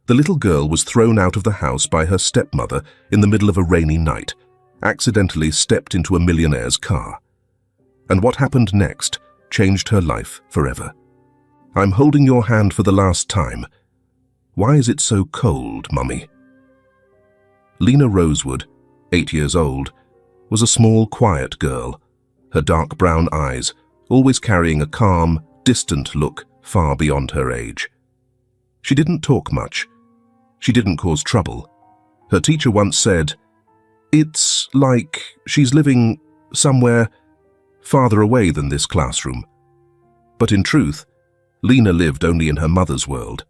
The little girl was thrown out of the house by her stepmother in the middle of a rainy night, accidentally stepped into a millionaire's car. And what happened next changed her life forever. "I'm holding your hand for the last time. Why is it so cold, Mummy?" Lena Rosewood, 8 years old, was a small, quiet girl, her dark brown eyes always carrying a calm, distant look far beyond her age. She didn't talk much. She didn't cause trouble. Her teacher once said, "It's like she's living somewhere farther away than this classroom." But in truth, Lena lived only in her mother's world.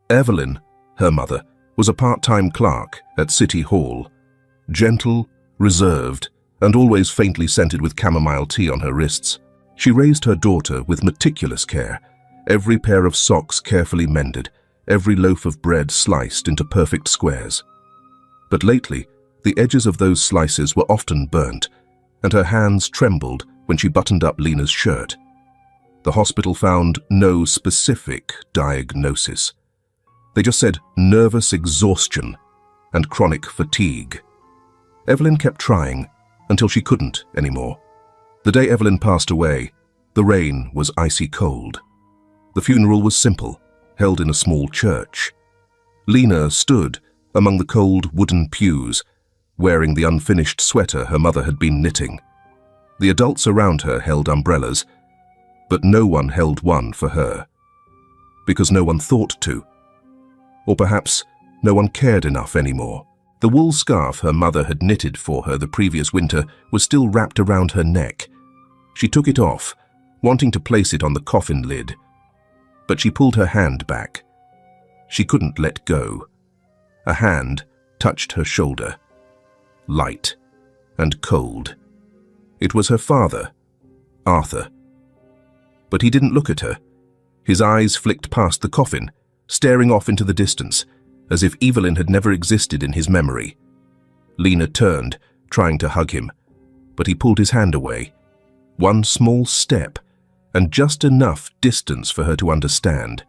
Evelyn, her mother, was a part-time clerk at City Hall, gentle, reserved, and always faintly scented with chamomile tea on her wrists. She raised her daughter with meticulous care, every pair of socks carefully mended, every loaf of bread sliced into perfect squares. But lately, the edges of those slices were often burnt, and her hands trembled when she buttoned up Lena's shirt. The hospital found no specific diagnosis. They just said nervous exhaustion and chronic fatigue. Evelyn kept trying until she couldn't anymore. The day Evelyn passed away, the rain was icy cold. The funeral was simple, held in a small church. Lena stood among the cold wooden pews, wearing the unfinished sweater her mother had been knitting. The adults around her held umbrellas, but no one held one for her, because no one thought to. Or perhaps no one cared enough anymore. The wool scarf her mother had knitted for her the previous winter was still wrapped around her neck. She took it off, wanting to place it on the coffin lid, but she pulled her hand back. She couldn't let go. A hand touched her shoulder, light and cold. It was her father, Arthur. But he didn't look at her. His eyes flicked past the coffin, staring off into the distance, as if Evelyn had never existed in his memory. Lena turned, trying to hug him, but he pulled his hand away. One small step, and just enough distance for her to understand.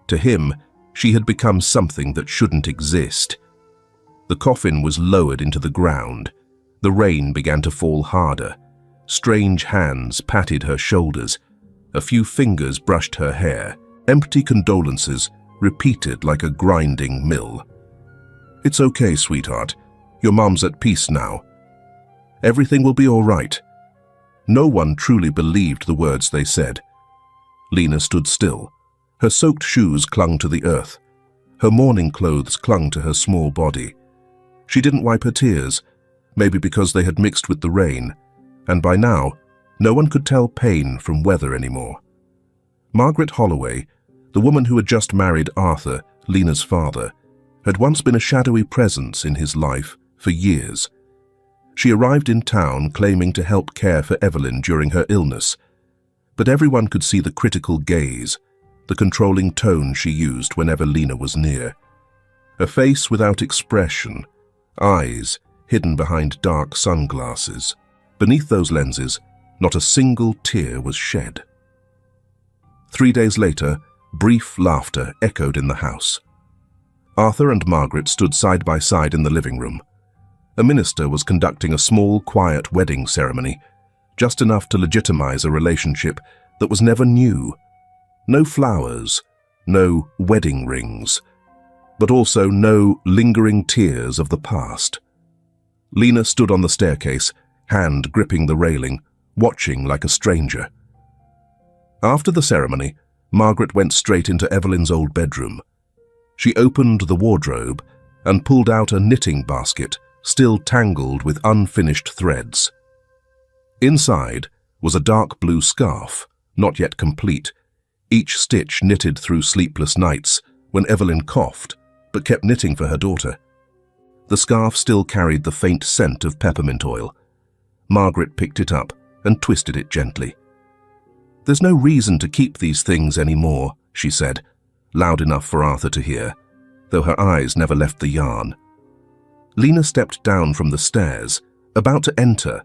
To him, she had become something that shouldn't exist. The coffin was lowered into the ground. The rain began to fall harder. Strange hands patted her shoulders. A few fingers brushed her hair. Empty condolences repeated like a grinding mill. "It's okay, sweetheart. Your mom's at peace now. Everything will be all right." No one truly believed the words they said. Lena stood still. Her soaked shoes clung to the earth. Her mourning clothes clung to her small body. She didn't wipe her tears, maybe because they had mixed with the rain, and by now, no one could tell pain from weather anymore. Margaret Holloway, the woman who had just married Arthur, Lena's father, had once been a shadowy presence in his life for years. She arrived in town claiming to help care for Evelyn during her illness, but everyone could see the critical gaze, the controlling tone she used whenever Lena was near. A face without expression, eyes hidden behind dark sunglasses. Beneath those lenses, not a single tear was shed. 3 days later, brief laughter echoed in the house. Arthur and Margaret stood side by side in the living room. A minister was conducting a small, quiet wedding ceremony, just enough to legitimize a relationship that was never new. No flowers, no wedding rings, but also no lingering tears of the past. Lena stood on the staircase, hand gripping the railing, watching like a stranger. After the ceremony, Margaret went straight into Evelyn's old bedroom. She opened the wardrobe and pulled out a knitting basket still tangled with unfinished threads. Inside was a dark blue scarf, not yet complete, each stitch knitted through sleepless nights when Evelyn coughed, but kept knitting for her daughter. The scarf still carried the faint scent of peppermint oil. Margaret picked it up and twisted it gently. "There's no reason to keep these things anymore," she said, loud enough for Arthur to hear, though her eyes never left the yarn. Lena stepped down from the stairs, about to enter,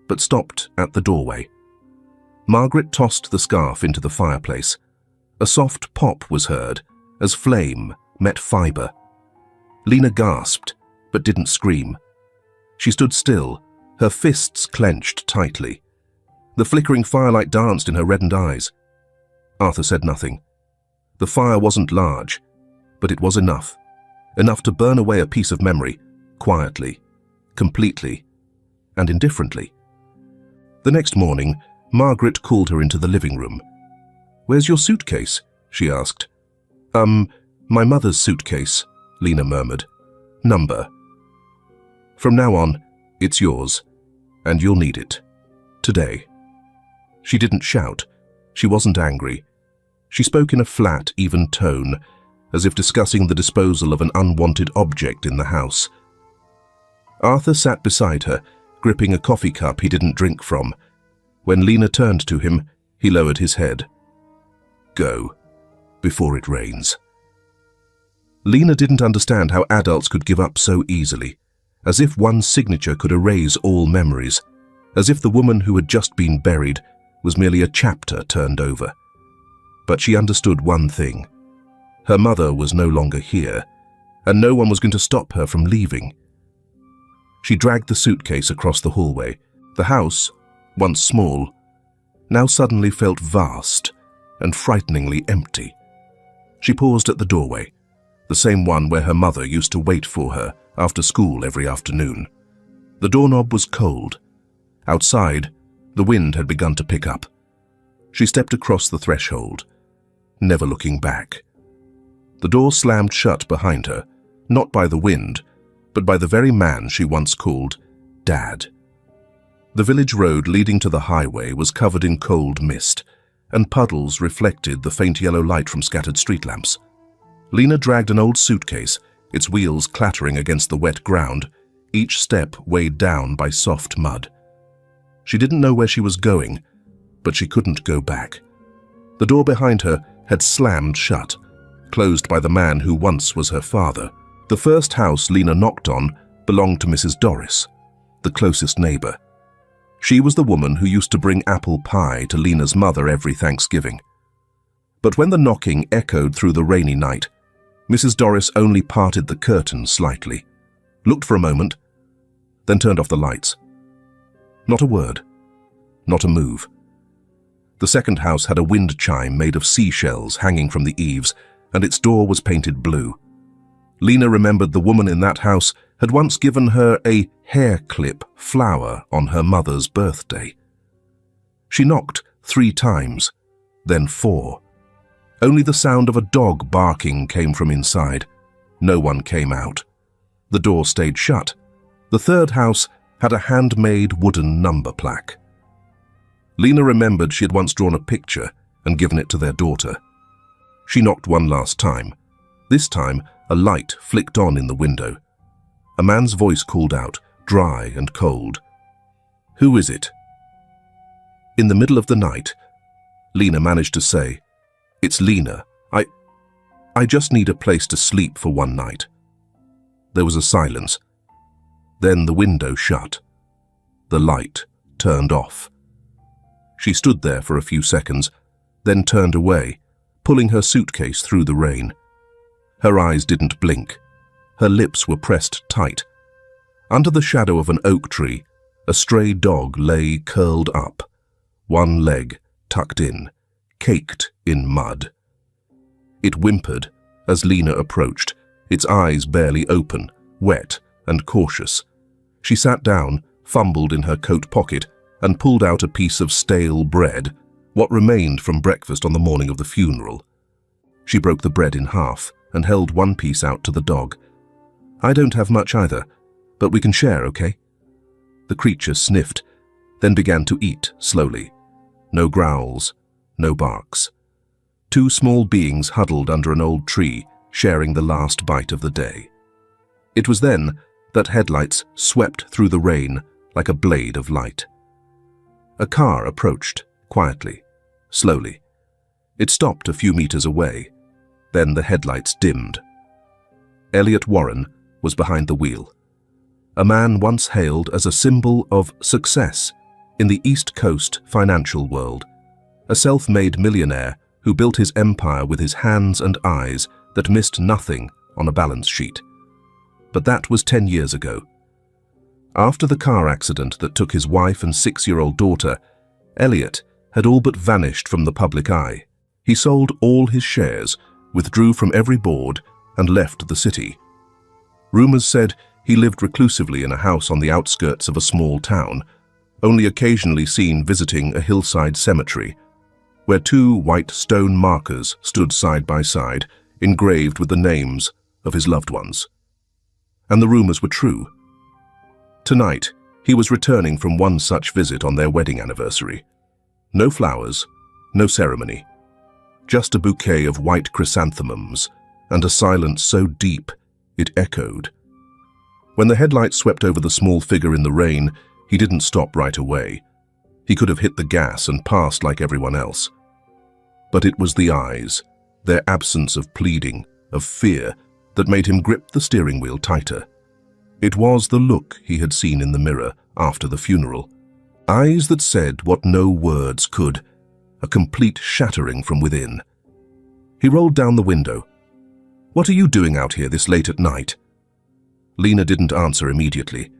but stopped at the doorway. Margaret tossed the scarf into the fireplace. A soft pop was heard as flame met fiber. Lena gasped, but didn't scream. She stood still, her fists clenched tightly. The flickering firelight danced in her reddened eyes. Arthur said nothing. The fire wasn't large, but it was enough. Enough to burn away a piece of memory, quietly, completely, and indifferently. The next morning, Margaret called her into the living room. "Where's your suitcase?" she asked. My mother's suitcase," Lena murmured. "Number. From now on, it's yours, and you'll need it. Today." She didn't shout. She wasn't angry. She spoke in a flat, even tone, as if discussing the disposal of an unwanted object in the house. Arthur sat beside her, gripping a coffee cup he didn't drink from. When Lena turned to him, he lowered his head. "Go, before it rains." Lena didn't understand how adults could give up so easily, as if one signature could erase all memories, as if the woman who had just been buried was merely a chapter turned over. But she understood one thing. Her mother was no longer here, and no one was going to stop her from leaving. She dragged the suitcase across the hallway. The house, once small, now suddenly felt vast and frighteningly empty. She paused at the doorway, the same one where her mother used to wait for her after school every afternoon. The doorknob was cold. Outside, the wind had begun to pick up. She stepped across the threshold, never looking back. The door slammed shut behind her, not by the wind, but by the very man she once called Dad. The village road leading to the highway was covered in cold mist, and puddles reflected the faint yellow light from scattered street lamps. Lena dragged an old suitcase, its wheels clattering against the wet ground, each step weighed down by soft mud. She didn't know where she was going, but she couldn't go back. The door behind her had slammed shut, closed by the man who once was her father. The first house Lena knocked on belonged to Mrs. Doris, the closest neighbor. She was the woman who used to bring apple pie to Lena's mother every Thanksgiving. But when the knocking echoed through the rainy night, Mrs. Doris only parted the curtain slightly, looked for a moment, then turned off the lights. Not a word, not a move. The second house had a wind chime made of seashells hanging from the eaves, and its door was painted blue. Lena remembered the woman in that house had once given her a hair clip flower on her mother's birthday. She knocked 3 times, then 4. Only the sound of a dog barking came from inside. No one came out. The door stayed shut. The third house had a handmade wooden number plaque. Lena remembered she had once drawn a picture and given it to their daughter. She knocked one last time. This time, a light flicked on in the window. A man's voice called out, dry and cold. "Who is it?" In the middle of the night, Lena managed to say, "It's Lena. I just need a place to sleep for one night." There was a silence. Then the window shut. The light turned off. She stood there for a few seconds, then turned away, pulling her suitcase through the rain. Her eyes didn't blink. Her lips were pressed tight. Under the shadow of an oak tree, a stray dog lay curled up, one leg tucked in, caked in mud. It whimpered as Lena approached, its eyes barely open, wet and cautious. She sat down, fumbled in her coat pocket, and pulled out a piece of stale bread, what remained from breakfast on the morning of the funeral. She broke the bread in half and held one piece out to the dog. "I don't have much either, but we can share, okay?" The creature sniffed, then began to eat slowly. No growls, no barks. 2 small beings huddled under an old tree, sharing the last bite of the day. It was then that headlights swept through the rain like a blade of light. A car approached, quietly, slowly. It stopped a few meters away. Then the headlights dimmed. Elliot Warren was behind the wheel. A man once hailed as a symbol of success in the East Coast financial world. A self-made millionaire who built his empire with his hands and eyes that missed nothing on a balance sheet. But that was 10 years ago. After the car accident that took his wife and 6-year-old daughter, Elliot had all but vanished from the public eye. He sold all his shares, withdrew from every board, and left the city. Rumors said he lived reclusively in a house on the outskirts of a small town, only occasionally seen visiting a hillside cemetery, where 2 white stone markers stood side by side, engraved with the names of his loved ones. And the rumors were true. Tonight, he was returning from one such visit on their wedding anniversary. No flowers, no ceremony, just a bouquet of white chrysanthemums and a silence so deep it echoed. When the headlights swept over the small figure in the rain, he didn't stop right away. He could have hit the gas and passed like everyone else. But it was the eyes, their absence of pleading, of fear, that made him grip the steering wheel tighter. It was the look he had seen in the mirror after the funeral. Eyes that said what no words could, a complete shattering from within. He rolled down the window. "What are you doing out here this late at night?" Lena didn't answer immediately.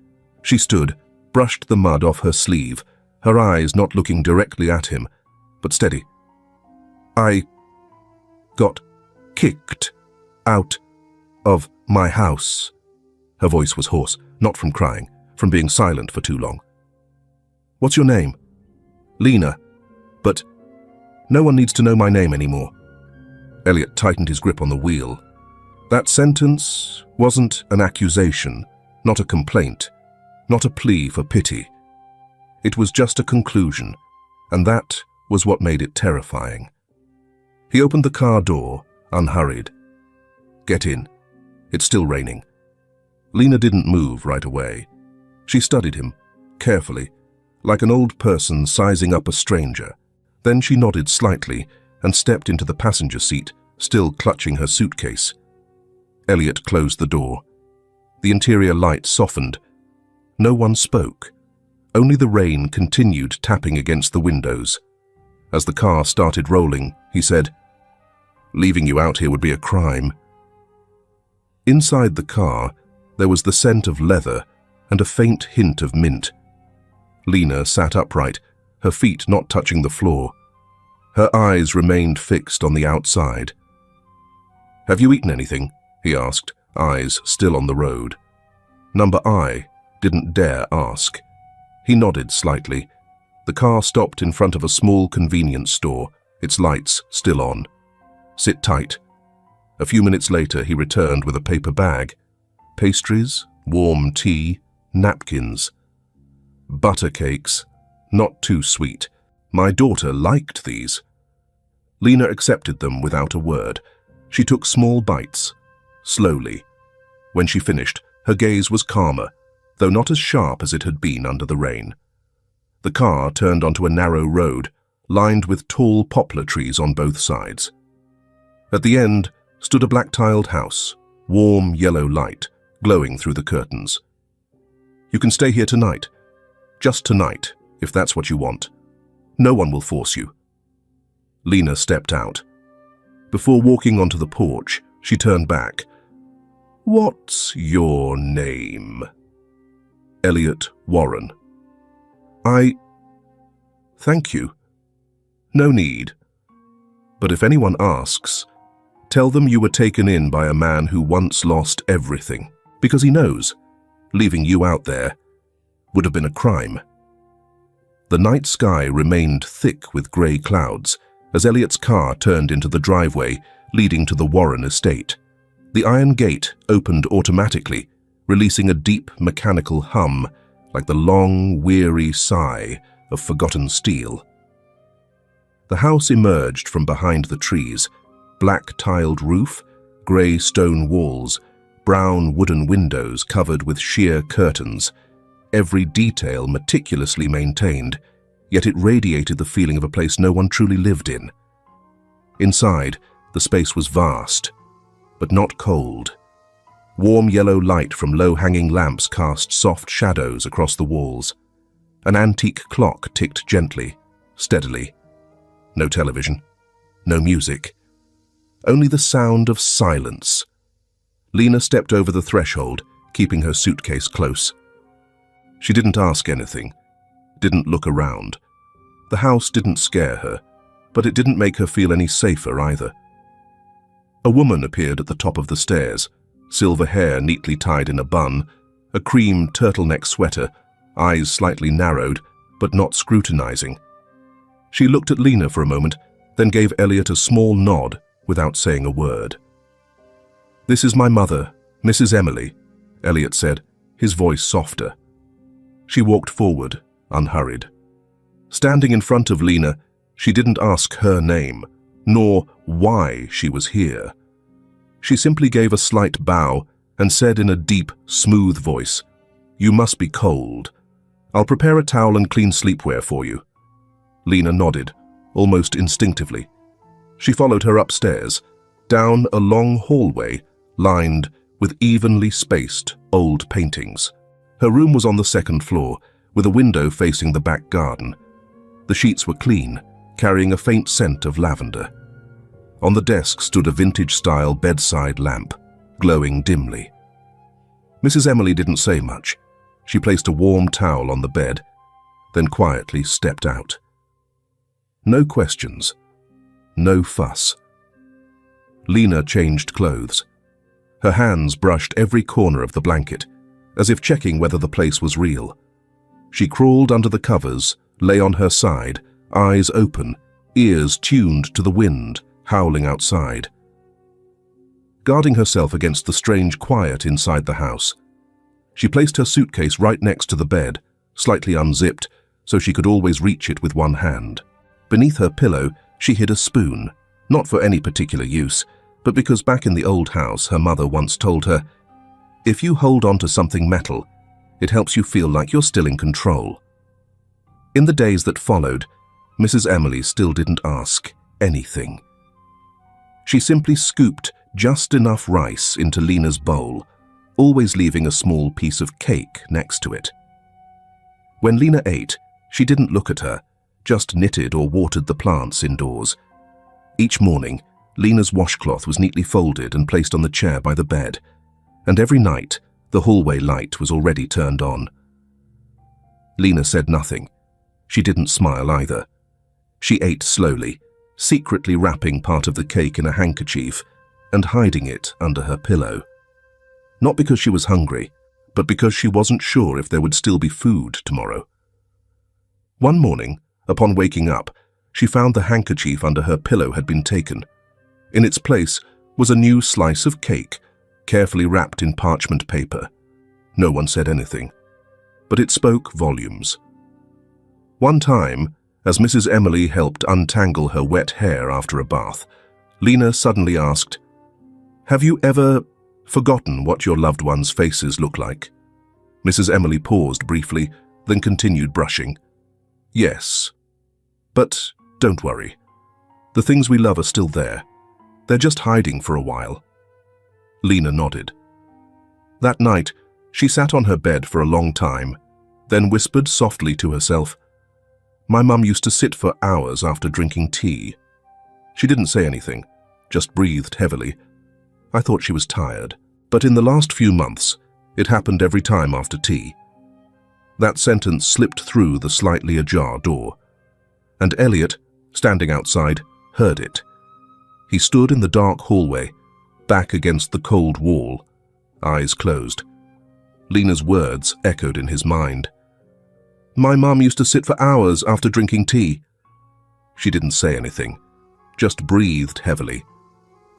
She stood, brushed the mud off her sleeve, her eyes not looking directly at him, but steady. "I got kicked out of my house." Her voice was hoarse, not from crying, from being silent for too long. "What's your name?" "Lena. But no one needs to know my name anymore." Elliot tightened his grip on the wheel. That sentence wasn't an accusation, not a complaint, not a plea for pity. It was just a conclusion, and that was what made it terrifying. He opened the car door, unhurried. "Get in. It's still raining." Lena didn't move right away. She studied him, carefully, like an old person sizing up a stranger. Then she nodded slightly and stepped into the passenger seat, still clutching her suitcase. Elliot closed the door. The interior light softened. No one spoke. Only the rain continued tapping against the windows. As the car started rolling, he said, "Leaving you out here would be a crime." Inside the car, there was the scent of leather and a faint hint of mint. Lena sat upright, her feet not touching the floor. Her eyes remained fixed on the outside. "Have you eaten anything?" he asked, eyes still on the road. Number I didn't dare ask. He nodded slightly. The car stopped in front of a small convenience store, its lights still on. "Sit tight." A few minutes later, he returned with a paper bag. Pastries, warm tea, napkins. Butter cakes, not too sweet. My daughter liked these. Lena accepted them without a word. She took small bites, slowly. When she finished, her gaze was calmer, though not as sharp as it had been under the rain. The car turned onto a narrow road, lined with tall poplar trees on both sides. At the end stood a black-tiled house, warm yellow light glowing through the curtains. "You can stay here tonight. Just tonight, if that's what you want. No one will force you." Lena stepped out. Before walking onto the porch, she turned back. "What's your name?" "Elliot Warren." Thank you. No need. But if anyone asks, tell them you were taken in by a man who once lost everything, because he knows leaving you out there would have been a crime." The night sky remained thick with grey clouds as Elliot's car turned into the driveway leading to the Warren estate. The iron gate opened automatically, releasing a deep mechanical hum like the long, weary sigh of forgotten steel. The house emerged from behind the trees, black-tiled roof, grey stone walls, brown wooden windows covered with sheer curtains, every detail meticulously maintained, yet it radiated the feeling of a place no one truly lived in. Inside, the space was vast, but not cold. Warm yellow light from low-hanging lamps cast soft shadows across the walls. An antique clock ticked gently, steadily. No television, no music. only the sound of silence. Lena stepped over the threshold, keeping her suitcase close. She didn't ask anything, didn't look around. The house didn't scare her, but it didn't make her feel any safer either. A woman appeared at the top of the stairs, silver hair neatly tied in a bun, a cream turtleneck sweater, eyes slightly narrowed, but not scrutinizing. She looked at Lena for a moment, then gave Elliot a small nod without saying a word. "This is my mother, Mrs. Emily," Elliot said, his voice softer. She walked forward, unhurried. Standing in front of Lena, she didn't ask her name, nor why she was here. She simply gave a slight bow and said in a deep, smooth voice, "You must be cold. I'll prepare a towel and clean sleepwear for you." Lena nodded, almost instinctively. She followed her upstairs, down a long hallway lined with evenly spaced old paintings. Her room was on the second floor, with a window facing the back garden. The sheets were clean, carrying a faint scent of lavender. On the desk stood a vintage-style bedside lamp, glowing dimly. Mrs. Emily didn't say much. She placed a warm towel on the bed, then quietly stepped out. No questions, no fuss. Lena changed clothes. Her hands brushed every corner of the blanket, as if checking whether the place was real. She crawled under the covers, lay on her side, eyes open, ears tuned to the wind howling outside. Guarding herself against the strange quiet inside the house, she placed her suitcase right next to the bed, slightly unzipped, so she could always reach it with one hand. Beneath her pillow, she hid a spoon, not for any particular use, but because back in the old house her mother once told her, "If you hold on to something metal, it helps you feel like you're still in control." In the days that followed, Mrs. Emily still didn't ask anything. She simply scooped just enough rice into Lena's bowl, always leaving a small piece of cake next to it. When Lena ate, she didn't look at her, just knitted or watered the plants indoors. Each morning, Lena's washcloth was neatly folded and placed on the chair by the bed, and every night, the hallway light was already turned on. Lena said nothing. She didn't smile either. She ate slowly, secretly wrapping part of the cake in a handkerchief and hiding it under her pillow. Not because she was hungry, but because she wasn't sure if there would still be food tomorrow. One morning, upon waking up, she found the handkerchief under her pillow had been taken. In its place was a new slice of cake, carefully wrapped in parchment paper. No one said anything, but it spoke volumes. One time, as Mrs. Emily helped untangle her wet hair after a bath, Lena suddenly asked, "Have you ever forgotten what your loved ones' faces look like?" Mrs. Emily paused briefly, then continued brushing. "Yes. But don't worry. The things we love are still there. They're just hiding for a while." Lena nodded. That night, she sat on her bed for a long time, then whispered softly to herself, "My mum used to sit for hours after drinking tea." She didn't say anything, just breathed heavily. I thought she was tired, but in the last few months, it happened every time after tea. That sentence slipped through the slightly ajar door, and Elliot, standing outside, heard it. He stood in the dark hallway, back against the cold wall, eyes closed. Lena's words echoed in his mind. "My mum used to sit for hours after drinking tea." She didn't say anything, just breathed heavily.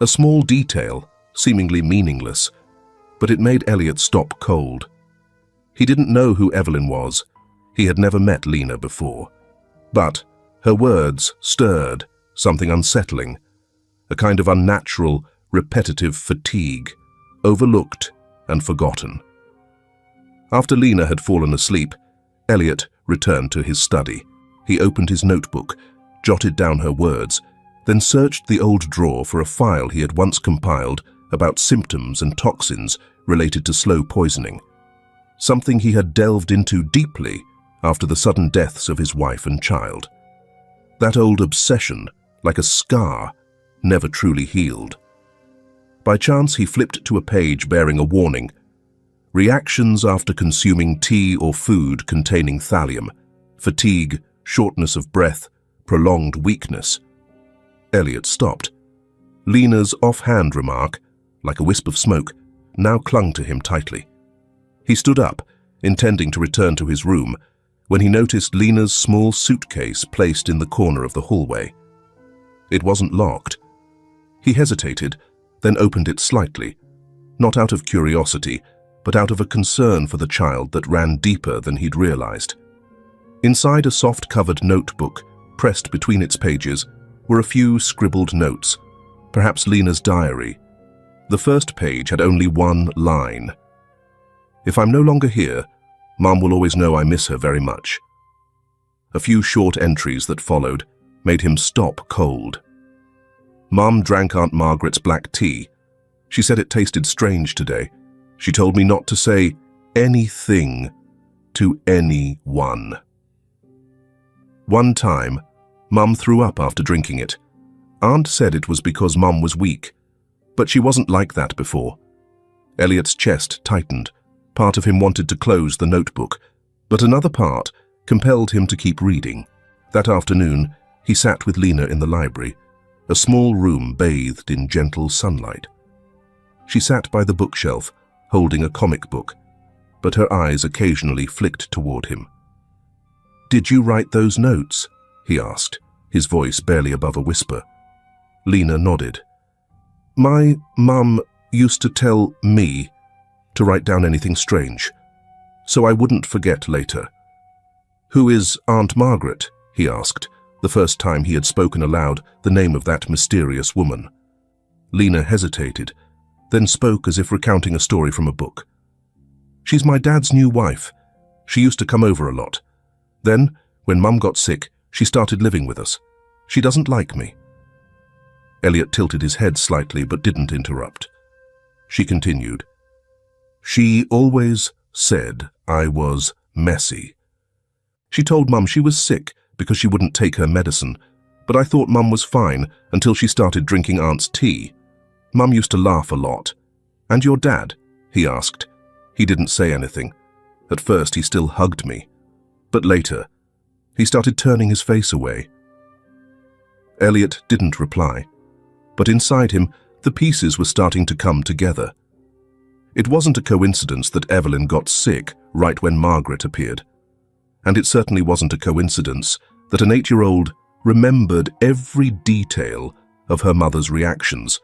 A small detail, seemingly meaningless, but it made Elliot stop cold. He didn't know who Evelyn was. He had never met Lena before. But her words stirred something unsettling, a kind of unnatural, repetitive fatigue, overlooked and forgotten. After Lena had fallen asleep, Elliot returned to his study. He opened his notebook, jotted down her words, then searched the old drawer for a file he had once compiled about symptoms and toxins related to slow poisoning, something he had delved into deeply after the sudden deaths of his wife and child. That old obsession, like a scar, never truly healed. By chance, he flipped to a page bearing a warning: reactions after consuming tea or food containing thallium, fatigue, shortness of breath, prolonged weakness. Elliot stopped. Lena's offhand remark, like a wisp of smoke, now clung to him tightly. He stood up, intending to return to his room, when he noticed Lena's small suitcase placed in the corner of the hallway. It wasn't locked. He hesitated, then opened it slightly, not out of curiosity, but out of a concern for the child that ran deeper than he'd realized. Inside a soft-covered notebook, pressed between its pages, were a few scribbled notes, perhaps Lena's diary. The first page had only one line: "If I'm no longer here, Mom will always know I miss her very much." A few short entries that followed made him stop cold. "Mom drank Aunt Margaret's black tea. She said it tasted strange today. She told me not to say anything to anyone. One time, Mum threw up after drinking it. Aunt said it was because Mum was weak, but she wasn't like that before." Elliot's chest tightened. Part of him wanted to close the notebook, but another part compelled him to keep reading. That afternoon, he sat with Lena in the library, a small room bathed in gentle sunlight. She sat by the bookshelf, holding a comic book, but her eyes occasionally flicked toward him. "Did you write those notes?" he asked, his voice barely above a whisper. Lena nodded. "My mum used to tell me to write down anything strange, so I wouldn't forget later." "Who is Aunt Margaret?" he asked, the first time he had spoken aloud the name of that mysterious woman. Lena hesitated, then spoke as if recounting a story from a book. "She's my dad's new wife. She used to come over a lot. Then, when Mum got sick, she started living with us. She doesn't like me." Elliot tilted his head slightly but didn't interrupt. She continued, "She always said I was messy. She told Mum she was sick because she wouldn't take her medicine, but I thought Mum was fine until she started drinking Aunt's tea. Mum used to laugh a lot." "And your dad?" he asked. He didn't say anything. At first he still hugged me, but later he started turning his face away. Elliot didn't reply, but inside him the pieces were starting to come together. It wasn't a coincidence that Evelyn got sick right when Margaret appeared. And it certainly wasn't a coincidence that an 8-year-old remembered every detail of her mother's reactions,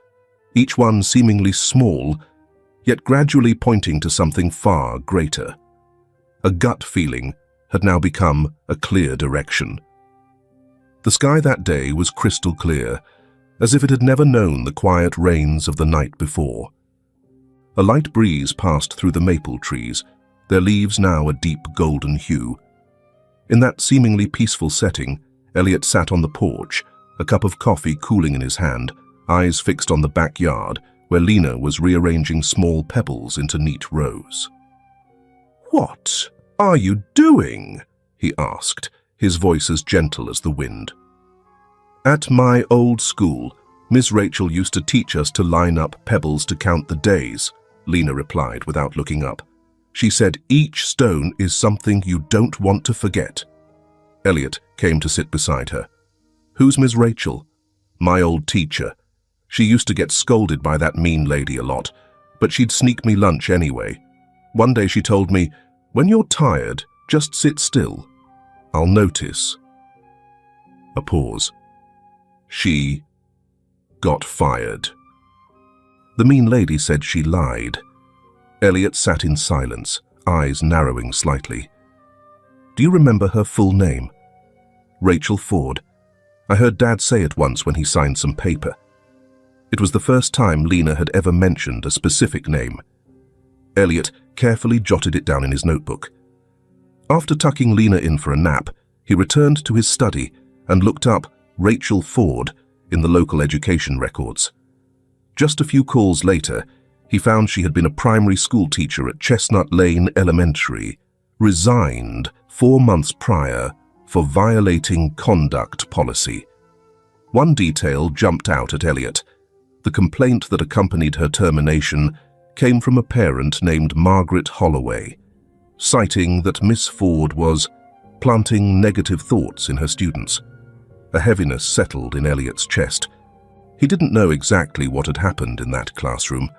each one seemingly small, yet gradually pointing to something far greater. A gut feeling had now become a clear direction. The sky that day was crystal clear, as if it had never known the quiet rains of the night before. A light breeze passed through the maple trees, their leaves now a deep golden hue. In that seemingly peaceful setting, Elliot sat on the porch, a cup of coffee cooling in his hand, eyes fixed on the backyard where Lena was rearranging small pebbles into neat rows. "What are you doing?" he asked, his voice as gentle as the wind. "At my old school, Miss Rachel used to teach us to line up pebbles to count the days," Lena replied without looking up. "She said each stone is something you don't want to forget." Elliot came to sit beside her. "Who's Miss Rachel?" "My old teacher. She used to get scolded by that mean lady a lot, but she'd sneak me lunch anyway. One day she told me, 'When you're tired, just sit still. I'll notice.'" A pause. "She got fired." The mean lady said she lied. Elliot sat in silence, eyes narrowing slightly. "Do you remember her full name?" "Rachel Ford. I heard Dad say it once when he signed some paper." It was the first time Lena had ever mentioned a specific name. Elliot carefully jotted it down in his notebook. After tucking Lena in for a nap, he returned to his study and looked up Rachel Ford in the local education records. Just a few calls later, he found she had been a primary school teacher at Chestnut Lane Elementary, resigned 4 months prior for violating conduct policy. One detail jumped out at Elliot. The complaint that accompanied her termination came from a parent named Margaret Holloway, citing that Miss Ford was planting negative thoughts in her students. A heaviness settled in Elliot's chest. He didn't know exactly what had happened in that classroom,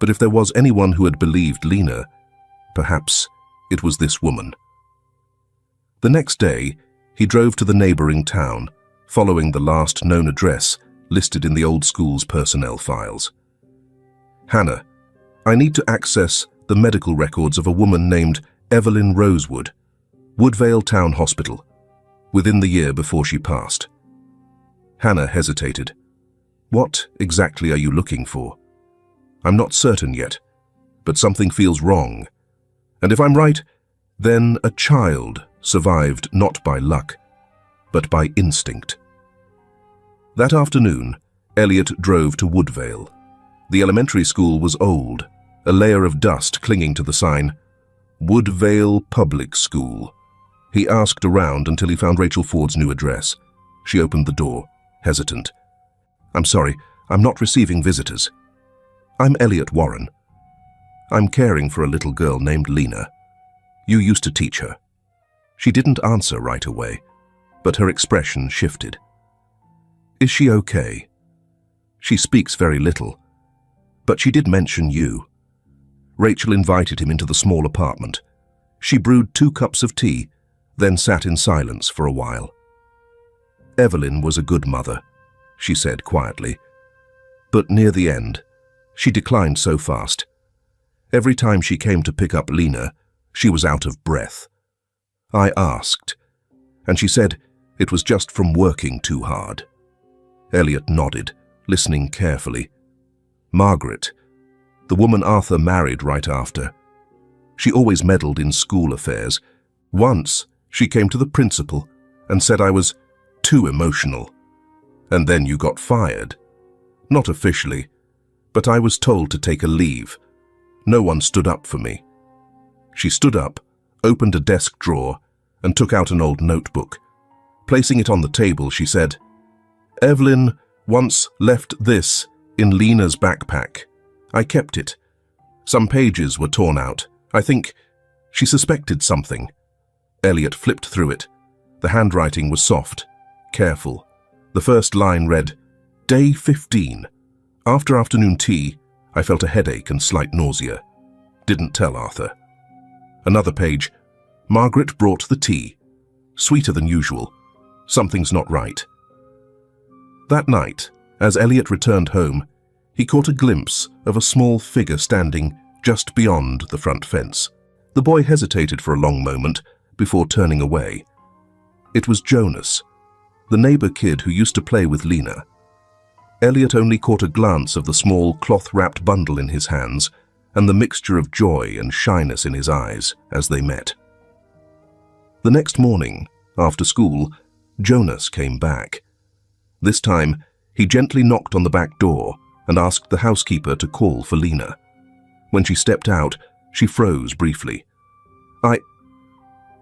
but if there was anyone who had believed Lena, perhaps it was this woman. The next day, he drove to the neighboring town, following the last known address listed in the old school's personnel files. "Hannah, I need to access the medical records of a woman named Evelyn Rosewood, Woodvale Town Hospital, within the year before she passed." Hannah hesitated. "What exactly are you looking for?" "I'm not certain yet, but something feels wrong. And if I'm right, then a child survived not by luck, but by instinct." That afternoon, Elliot drove to Woodvale. The elementary school was old, a layer of dust clinging to the sign, Woodvale Public School. He asked around until he found Rachel Ford's new address. She opened the door, hesitant. "I'm sorry, I'm not receiving visitors." "I'm Elliot Warren. I'm caring for a little girl named Lena. You used to teach her." She didn't answer right away, but her expression shifted. "Is she okay?" "She speaks very little, but she did mention you." Rachel invited him into the small apartment. She brewed 2 cups of tea, then sat in silence for a while. "Evelyn was a good mother," she said quietly. "But near the end, she declined so fast. Every time she came to pick up Lena, she was out of breath. I asked, and she said it was just from working too hard." Elliot nodded, listening carefully. "Margaret, the woman Arthur married right after. She always meddled in school affairs. Once, she came to the principal and said I was too emotional. And then you got fired. Not officially, but I was told to take a leave. No one stood up for me." She stood up, opened a desk drawer, and took out an old notebook. Placing it on the table, she said, "Evelyn once left this in Lena's backpack. I kept it. Some pages were torn out. I think she suspected something." Elliot flipped through it. The handwriting was soft, careful. The first line read, "Day 15. After afternoon tea, I felt a headache and slight nausea. Didn't tell Arthur." Another page, "Margaret brought the tea. Sweeter than usual. Something's not right." That night, as Elliot returned home, he caught a glimpse of a small figure standing just beyond the front fence. The boy hesitated for a long moment before turning away. It was Jonas, the neighbor kid who used to play with Lena. Elliot only caught a glance of the small cloth-wrapped bundle in his hands and the mixture of joy and shyness in his eyes as they met. The next morning, after school, Jonas came back. This time, he gently knocked on the back door and asked the housekeeper to call for Lena. When she stepped out, she froze briefly.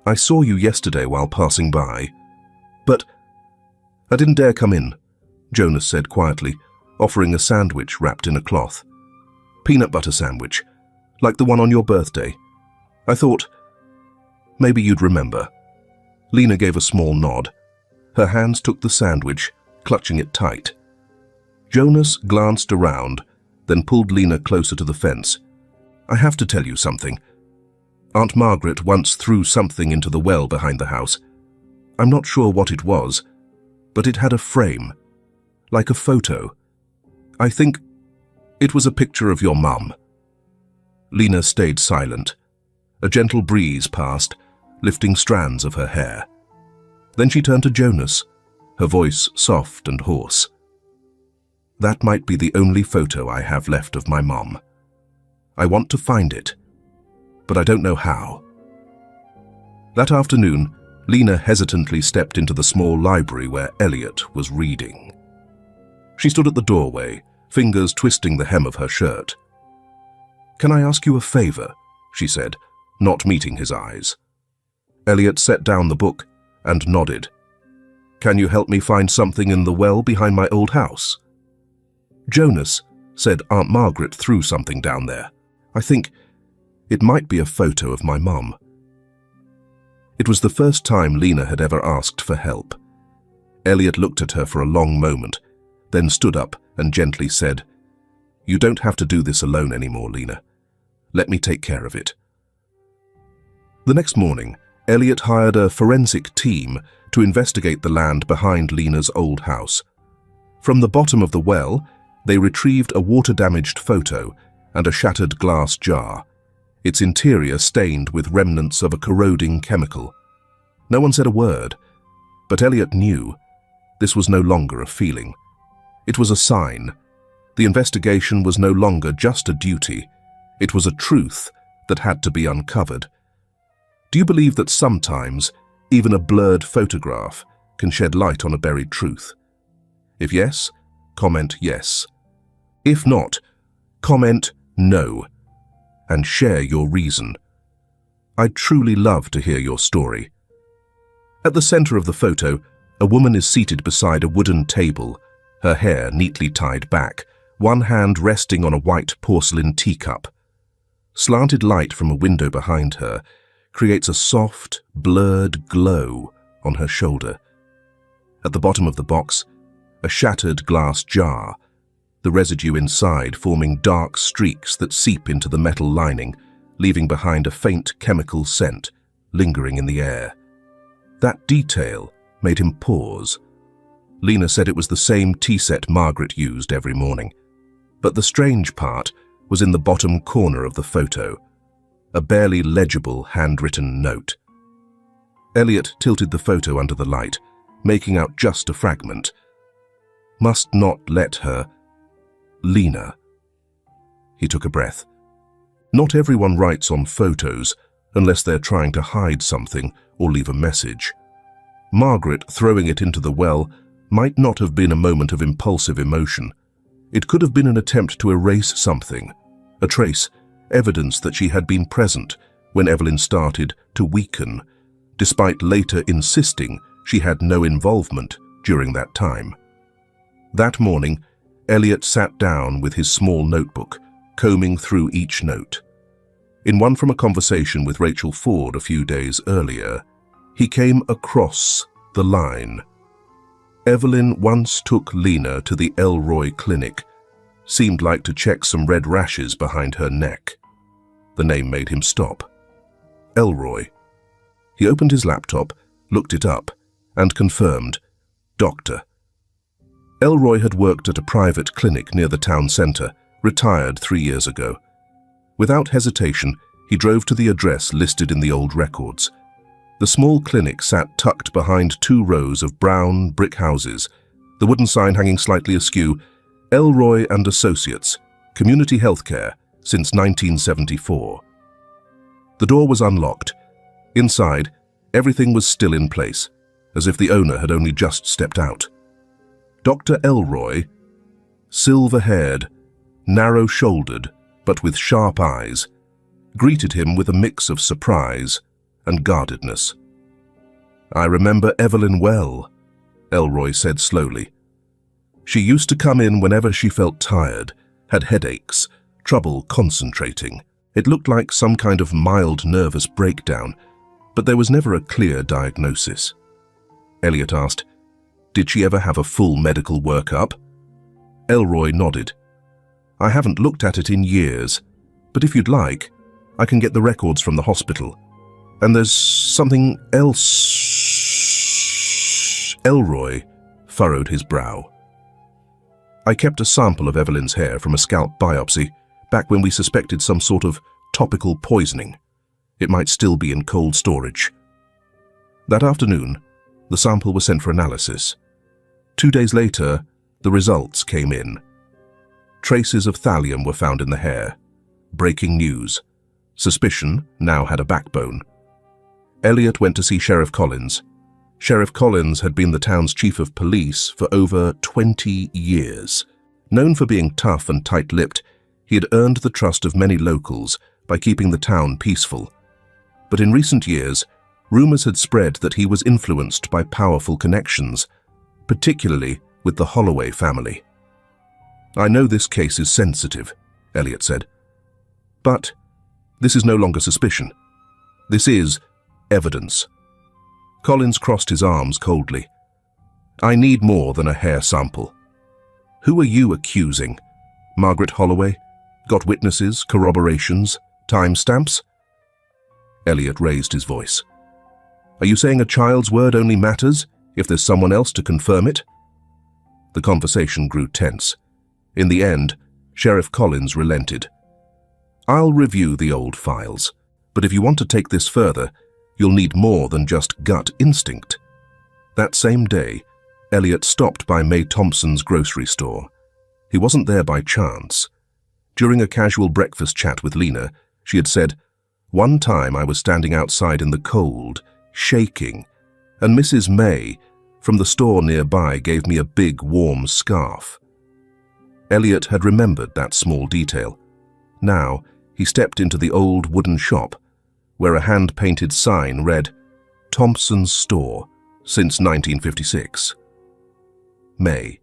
I saw you yesterday while passing by, but I didn't dare come in," Jonas said quietly, offering a sandwich wrapped in a cloth. "Peanut butter sandwich, like the one on your birthday. I thought maybe you'd remember." Lena gave a small nod. Her hands took the sandwich, clutching it tight. Jonas glanced around, then pulled Lena closer to the fence. "I have to tell you something. Aunt Margaret once threw something into the well behind the house. I'm not sure what it was, but it had a frame, like a photo. I think it was a picture of your mum." Lena stayed silent. A gentle breeze passed, lifting strands of her hair. Then she turned to Jonas, her voice soft and hoarse. "That might be the only photo I have left of my mom. I want to find it, but I don't know how." That afternoon, Lena hesitantly stepped into the small library where Elliot was reading. She stood at the doorway, fingers twisting the hem of her shirt. "Can I ask you a favor?" she said, not meeting his eyes. Elliot set down the book and nodded. Can you help me find something in the well behind my old house?" "Jonas," said Aunt Margaret threw something down there. "I think it might be a photo of my mum." It was the first time Lena had ever asked for help. Elliot looked at her for a long moment, then stood up and gently said, "You don't have to do this alone anymore, Lena. Let me take care of it." The next morning, Elliot hired a forensic team to investigate the land behind Lena's old house. From the bottom of the well, they retrieved a water-damaged photo and a shattered glass jar, its interior stained with remnants of a corroding chemical. No one said a word, but Elliot knew this was no longer a feeling. It was a sign. The investigation was no longer just a duty. It was a truth that had to be uncovered. Do you believe that sometimes even a blurred photograph can shed light on a buried truth? If yes, comment yes. If not, comment no, and share your reason. I'd truly love to hear your story. At the center of the photo, a woman is seated beside a wooden table, her hair neatly tied back, one hand resting on a white porcelain teacup. Slanted light from a window behind her creates a soft, blurred glow on her shoulder. At the bottom of the box, a shattered glass jar, the residue inside forming dark streaks that seep into the metal lining, leaving behind a faint chemical scent lingering in the air. That detail made him pause. Lena said it was the same tea set Margaret used every morning. But the strange part was in the bottom corner of the photo, a barely legible handwritten note. Elliot tilted the photo under the light, making out just a fragment. "Must not let her. Lena." He took a breath. Not everyone writes on photos unless they're trying to hide something or leave a message. Margaret throwing it into the well might not have been a moment of impulsive emotion. It could have been an attempt to erase something, a trace, evidence that she had been present when Evelyn started to weaken, despite later insisting she had no involvement during that time. That morning, Elliot sat down with his small notebook, combing through each note. In one from a conversation with Rachel Ford a few days earlier, he came across the line. Evelyn once took Lena to the Elroy Clinic. Seemed like to check some red rashes behind her neck. The name made him stop. Elroy. He opened his laptop, looked it up, and confirmed, "Doctor." Elroy had worked at a private clinic near the town centre, retired 3 years ago. Without hesitation, he drove to the address listed in the old records. The small clinic sat tucked behind 2 rows of brown brick houses, the wooden sign hanging slightly askew, Elroy and Associates, Community Healthcare, since 1974. The door was unlocked. Inside, everything was still in place, as if the owner had only just stepped out. Dr. Elroy, silver-haired, narrow-shouldered, but with sharp eyes, greeted him with a mix of surprise and guardedness. "I remember Evelyn well," Elroy said slowly. "She used to come in whenever she felt tired, had headaches, trouble concentrating. It looked like some kind of mild nervous breakdown, but there was never a clear diagnosis." Elliot asked, "Did she ever have a full medical workup?" Elroy nodded. "I haven't looked at it in years, but if you'd like, I can get the records from the hospital. And there's something else." Elroy furrowed his brow. "I kept a sample of Evelyn's hair from a scalp biopsy back when we suspected some sort of topical poisoning. It might still be in cold storage." That afternoon, the sample was sent for analysis. 2 days later, the results came in. Traces of thallium were found in the hair. Breaking news. Suspicion now had a backbone. Elliot went to see Sheriff Collins. Sheriff Collins had been the town's chief of police for over 20 years. Known for being tough and tight-lipped, he had earned the trust of many locals by keeping the town peaceful. But in recent years, Rumors had spread that he was influenced by powerful connections, particularly with the Holloway family. "I know this case is sensitive," Elliot said. "But this is no longer suspicion. This is evidence." Collins crossed his arms coldly. "I need more than a hair sample. Who are you accusing? Margaret Holloway? Got witnesses, corroborations, timestamps?" Elliot raised his voice. "Are you saying a child's word only matters if there's someone else to confirm it?" The conversation grew tense. In the end, Sheriff Collins relented. "I'll review the old files, but if you want to take this further, you'll need more than just gut instinct." That same day, Elliot stopped by May Thompson's grocery store. He wasn't there by chance. During a casual breakfast chat with Lena, she had said, "One time I was standing outside in the cold, shaking, and Mrs. May from the store nearby gave me a big warm scarf." Elliot had remembered that small detail. Now, he stepped into the old wooden shop, where a hand-painted sign read, "Thompson's Store, since 1956. May.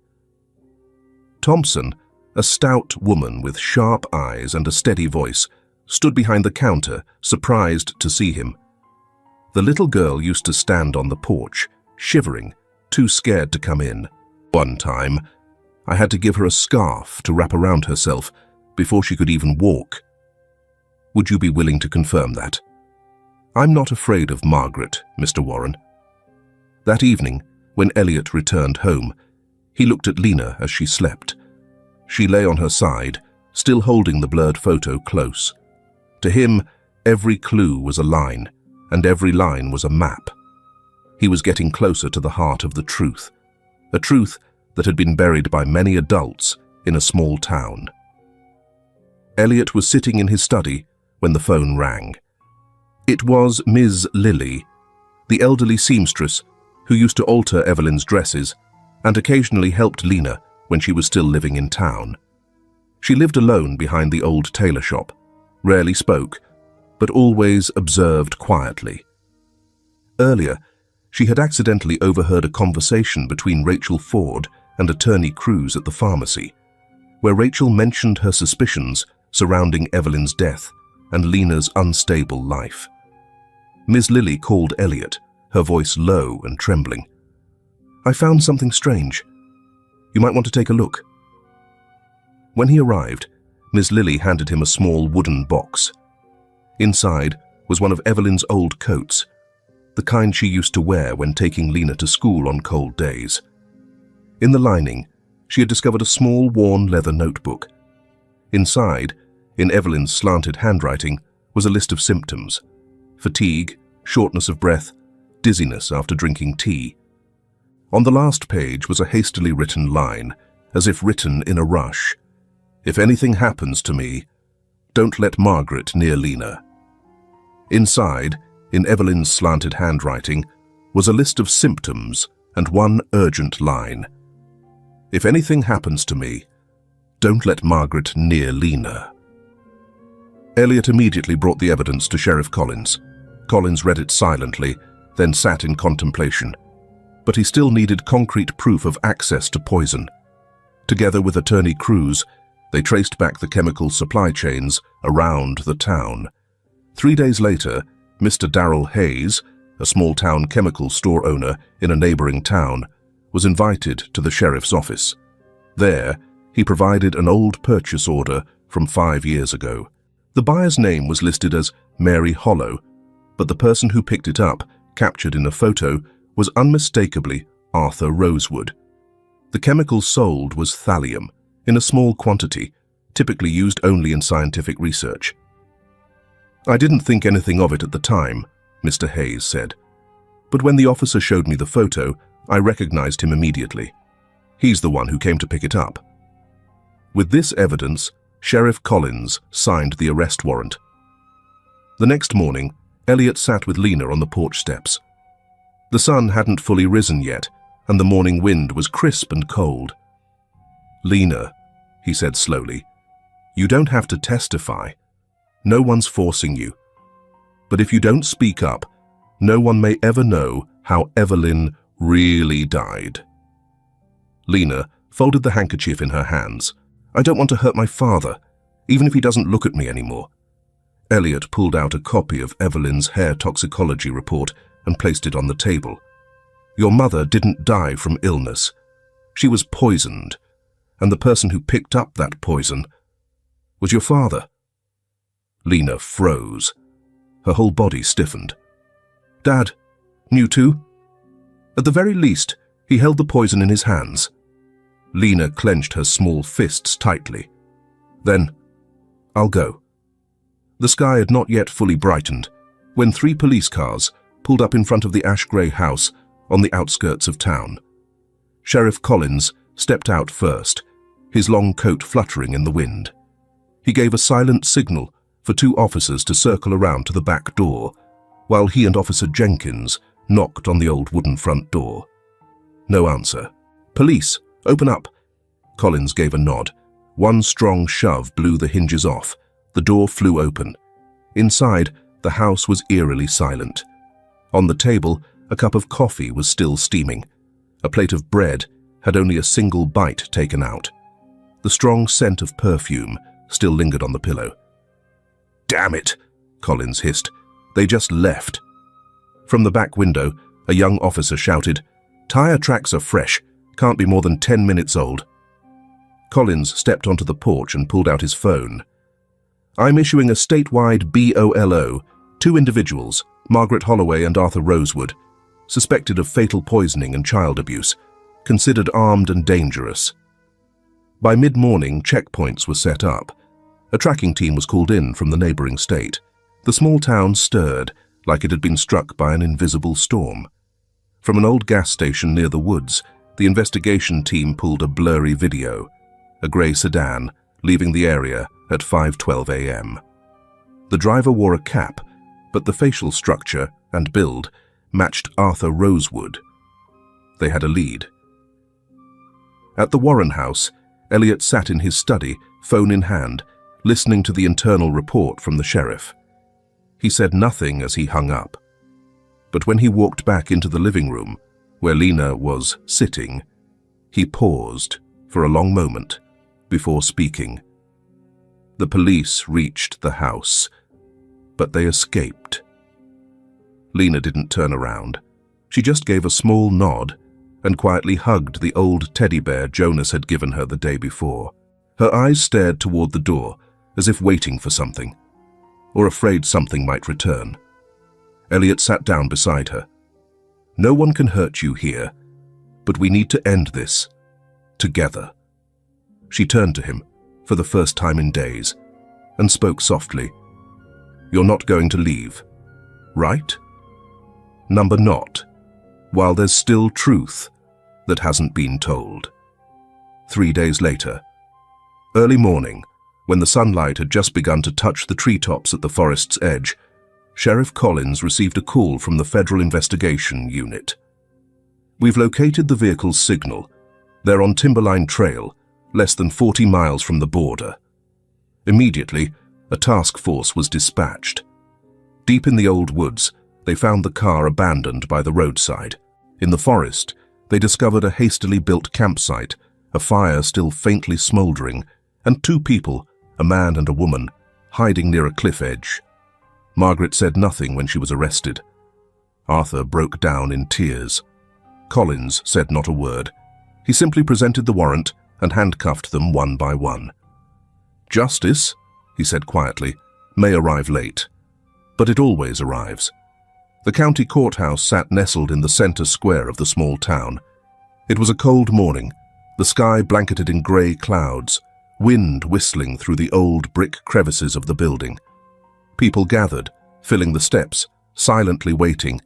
Thompson, a stout woman with sharp eyes and a steady voice, stood behind the counter, surprised to see him. The little girl used to stand on the porch, shivering, too scared to come in. One time, I had to give her a scarf to wrap around herself before she could even walk. Would you be willing to confirm that? I'm not afraid of Margaret, Mr. Warren." That evening, when Elliot returned home, he looked at Lena as she slept. She lay on her side, still holding the blurred photo close. To him, every clue was a line, and every line was a map. He was getting closer to the heart of the truth, a truth that had been buried by many adults in a small town. Elliot was sitting in his study when the phone rang. It was Ms. Lilly, the elderly seamstress who used to alter Evelyn's dresses and occasionally helped Lena when she was still living in town. She lived alone behind the old tailor shop, rarely spoke, but always observed quietly. Earlier, she had accidentally overheard a conversation between Rachel Ford and Attorney Cruz at the pharmacy, where Rachel mentioned her suspicions surrounding Evelyn's death and Lena's unstable life. Ms. Lilly called Elliot, her voice low and trembling. "I found something strange. You might want to take a look." When he arrived, Ms. Lilly handed him a small wooden box. Inside was one of Evelyn's old coats, the kind she used to wear when taking Lena to school on cold days. In the lining, she had discovered a small worn leather notebook. Inside, in Evelyn's slanted handwriting, was a list of symptoms: fatigue, shortness of breath, dizziness after drinking tea. On the last page was a hastily written line, as if written in a rush. "If anything happens to me, don't let Margaret near Lena." Inside, in Evelyn's slanted handwriting, was a list of symptoms and one urgent line. "If anything happens to me, don't let Margaret near Lena." Elliot immediately brought the evidence to Sheriff Collins. Collins read it silently, then sat in contemplation. But he still needed concrete proof of access to poison. Together with Attorney Cruz, they traced back the chemical supply chains around the town. 3 days later, Mr. Darrell Hayes, a small-town chemical store owner in a neighboring town, was invited to the sheriff's office. There, he provided an old purchase order from 5 years ago. The buyer's name was listed as Mary Hollow, but the person who picked it up, captured in a photo, was unmistakably Arthur Rosewood. The chemical sold was thallium, in a small quantity, typically used only in scientific research. "I didn't think anything of it at the time," Mr. Hayes said. "But when the officer showed me the photo, I recognized him immediately. He's the one who came to pick it up." With this evidence, Sheriff Collins signed the arrest warrant. The next morning, Elliot sat with Lena on the porch steps. The sun hadn't fully risen yet, and the morning wind was crisp and cold. "Lena," he said slowly, "you don't have to testify. No one's forcing you. But if you don't speak up, No one may ever know how Evelyn really died. Lena folded the handkerchief in her hands. I don't want to hurt my father, even if he doesn't look at me anymore. Elliot pulled out a copy of Evelyn's hair toxicology report and placed it on the table. Your mother didn't die from illness. She was poisoned, and the person who picked up that poison was your father. Lena froze. Her whole body stiffened. Dad knew too? At the very least, he held the poison in his hands. Lena clenched her small fists tightly. Then, I'll go. The sky had not yet fully brightened when 3 police cars pulled up in front of the ash-grey house on the outskirts of town. Sheriff Collins stepped out first, his long coat fluttering in the wind. He gave a silent signal for 2 officers to circle around to the back door, while he and Officer Jenkins knocked on the old wooden front door. No answer. Police, open up. Collins gave a nod. One strong shove blew the hinges off. The door flew open. Inside, the house was eerily silent. On the table, a cup of coffee was still steaming. A plate of bread had only a single bite taken out. The strong scent of perfume still lingered on the pillow. Damn it, Collins hissed. They just left. From the back window, a young officer shouted, Tire tracks are fresh. Can't be more than 10 minutes old. Collins stepped onto the porch and pulled out his phone. I'm issuing a statewide BOLO. 2 individuals, Margaret Holloway and Arthur Rosewood, suspected of fatal poisoning and child abuse, considered armed and dangerous. By mid-morning, checkpoints were set up. A tracking team was called in from the neighboring state. The small town stirred like it had been struck by an invisible storm. From an old gas station near the woods, the investigation team pulled a blurry video, a grey sedan leaving the area at 5:12 a.m. The driver wore a cap, but the facial structure and build matched Arthur Rosewood. They had a lead. At the Warren house, Elliot sat in his study, phone in hand, listening to the internal report from the sheriff. He said nothing as he hung up. But when he walked back into the living room, where Lena was sitting, he paused for a long moment before speaking. The police reached the house, but they escaped. Lena didn't turn around. She just gave a small nod and quietly hugged the old teddy bear Jonas had given her the day before. Her eyes stared toward the door, as if waiting for something, or afraid something might return. Elliot sat down beside her. No one can hurt you here, but we need to end this, together. She turned to him, for the first time in days, and spoke softly. You're not going to leave, right? Number not, while there's still truth that hasn't been told. 3 days later, early morning, when the sunlight had just begun to touch the treetops at the forest's edge, Sheriff Collins received a call from the Federal Investigation Unit. We've located the vehicle's signal. They're on Timberline Trail, less than 40 miles from the border. Immediately, a task force was dispatched. Deep in the old woods, they found the car abandoned by the roadside. In the forest, they discovered a hastily built campsite, a fire still faintly smoldering, and 2 people, a man and a woman, hiding near a cliff edge. Margaret said nothing when she was arrested. Arthur broke down in tears. Collins said not a word. He simply presented the warrant and handcuffed them one by one. Justice, he said quietly, may arrive late, but it always arrives. The county courthouse sat nestled in the center square of the small town. It was a cold morning, the sky blanketed in grey clouds, wind whistling through the old brick crevices of the building. People gathered, filling the steps, silently waiting.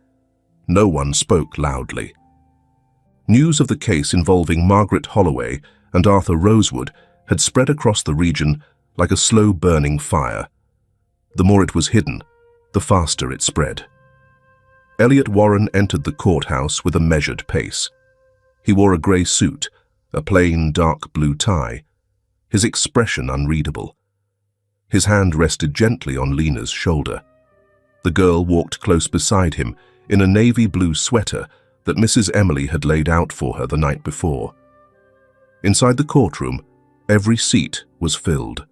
No one spoke loudly. News of the case involving Margaret Holloway and Arthur Rosewood had spread across the region like a slow-burning fire. The more it was hidden, the faster it spread. Elliot Warren entered the courthouse with a measured pace. He wore a grey suit, a plain dark blue tie, his expression unreadable. His hand rested gently on Lena's shoulder. The girl walked close beside him, in a navy blue sweater that Mrs. Emily had laid out for her the night before. Inside the courtroom, every seat was filled.